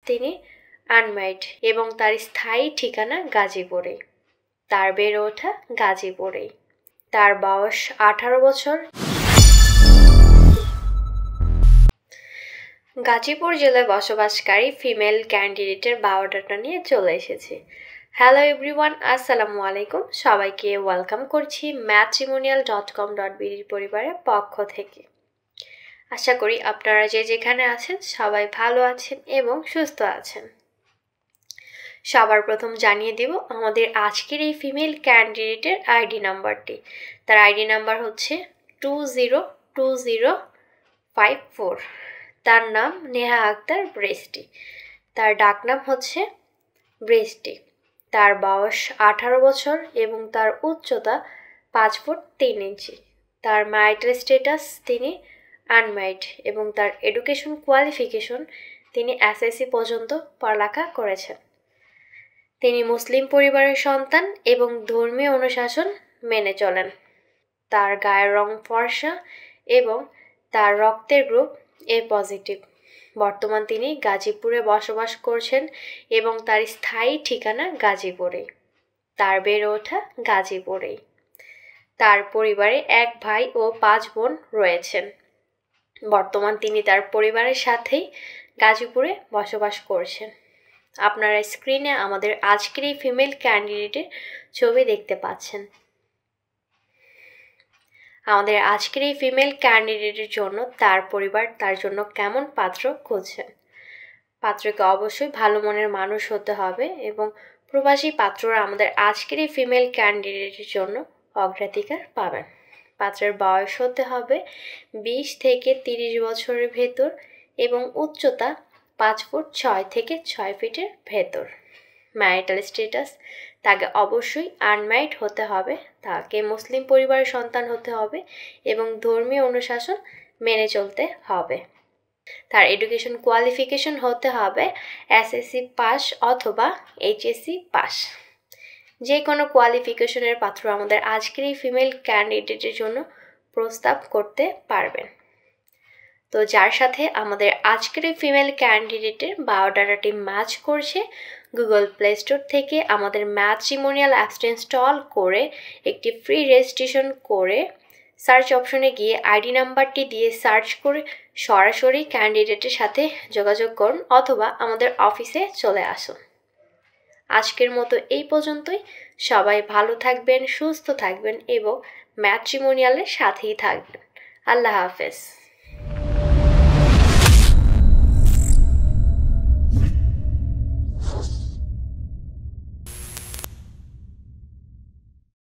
তিনি আনম্যারিড এবং তার স্থায়ী ঠিকানা গাজীপুরে। তার বেড়ে ওঠা গাজীপুরেই। তার বয়স 18 বছর। গাজীপুর জেলায় বসবাসকারী ফিমেল ক্যান্ডিডেটের বায়োডাটা নিয়ে চলে এসেছি। হ্যালো এভরিওয়ান, আসসালামু আলাইকুম। সবাইকে ওয়েলকাম করছি matrimonial.com.bd পরিবারের পক্ষ থেকে। আশা করি আপনারা যে যেখানে আছেন সবাই ভালো আছেন এবং সুস্থ আছেন। সবার প্রথম জানিয়ে দেব আমাদের আজকের এই ফিমেল ক্যান্ডিডেটের আইডি নাম্বারটি। তার আইডি নাম্বার হচ্ছে 202054। তার নাম নেহা আক্তার ব্রেস্টি। তার ডাকনাম হচ্ছে ব্রেস্টি। তার বয়স 18 বছর এবং তার উচ্চতা 5 ফুট 3 ইঞ্চি। তার ম্যারিটাল স্ট্যাটাস তিনি আনম্যারিড এবং তার এডুকেশন কোয়ালিফিকেশন তিনি এসএসসি পর্যন্ত পড়ালেখা করেছেন। তিনি মুসলিম পরিবারের সন্তান এবং ধর্মীয় অনুশাসন মেনে চলেন। তার গায়ের রং ফর্সা এবং তার রক্তের গ্রুপ এ পজিটিভ। বর্তমান তিনি গাজীপুরে বসবাস করছেন এবং তার স্থায়ী ঠিকানা গাজীপুরে। তার বেড়ে ওঠা গাজীপুরেই। তার পরিবারে 1 ভাই ও 5 বোন রয়েছেন। বর্তমান তিনি তার পরিবারের সাথেই গাজীপুরে বসবাস করছেন। আপনারা স্ক্রিনে আমাদের আজকের এই ফিমেল ক্যান্ডিডেটের ছবি দেখতে পাচ্ছেন। আমাদের আজকের এই ফিমেল ক্যান্ডিডেটের জন্য তার পরিবার তার জন্য কেমন পাত্র খুঁজছেন। পাত্রকে অবশ্যই ভালো মনের মানুষ হতে হবে এবং প্রবাসী পাত্ররা আমাদের আজকের এই ফিমেল ক্যান্ডিডেটের জন্য অগ্রাধিকার পাবেন। পাত্রের বয়স হতে হবে 20 থেকে 30 বছরের ভেতর এবং উচ্চতা 5 ফুট 6 থেকে 6 ফিটের ভেতর। ম্যারিটাল স্ট্যাটাস তাকে অবশ্যই আনম্যারিড হতে হবে, তাকে মুসলিম পরিবারের সন্তান হতে হবে এবং ধর্মীয় অনুশাসন মেনে চলতে হবে। তার এডুকেশন কোয়ালিফিকেশন হতে হবে এসএসসি পাস অথবা এইচএসসি পাস। যে কোনো কোয়ালিফিকেশনের পাত্র আমাদের আজকের এই ফিমেল ক্যান্ডিডেটের জন্য প্রস্তাব করতে পারবেন। তো যার সাথে আমাদের আজকের এই ফিমেল ক্যান্ডিডেটের বায়োডাটাটি ম্যাচ করছে, গুগল প্লে স্টোর থেকে আমাদের ম্যাট্রিমোনিয়াল অ্যাপসটি ইনস্টল করে একটি ফ্রি রেজিস্ট্রেশন করে সার্চ অপশনে গিয়ে আইডি নাম্বারটি দিয়ে সার্চ করে সরাসরি ক্যান্ডিডেটের সাথে যোগাযোগ করুন অথবা আমাদের অফিসে চলে আসুন। আজকের মতো এই পর্যন্তই। সবাই ভালো থাকবেন, সুস্থ থাকবেন এবং ম্যাট্রিমোনিয়ালের সাথেই থাকবেন। আল্লাহ হাফেজ।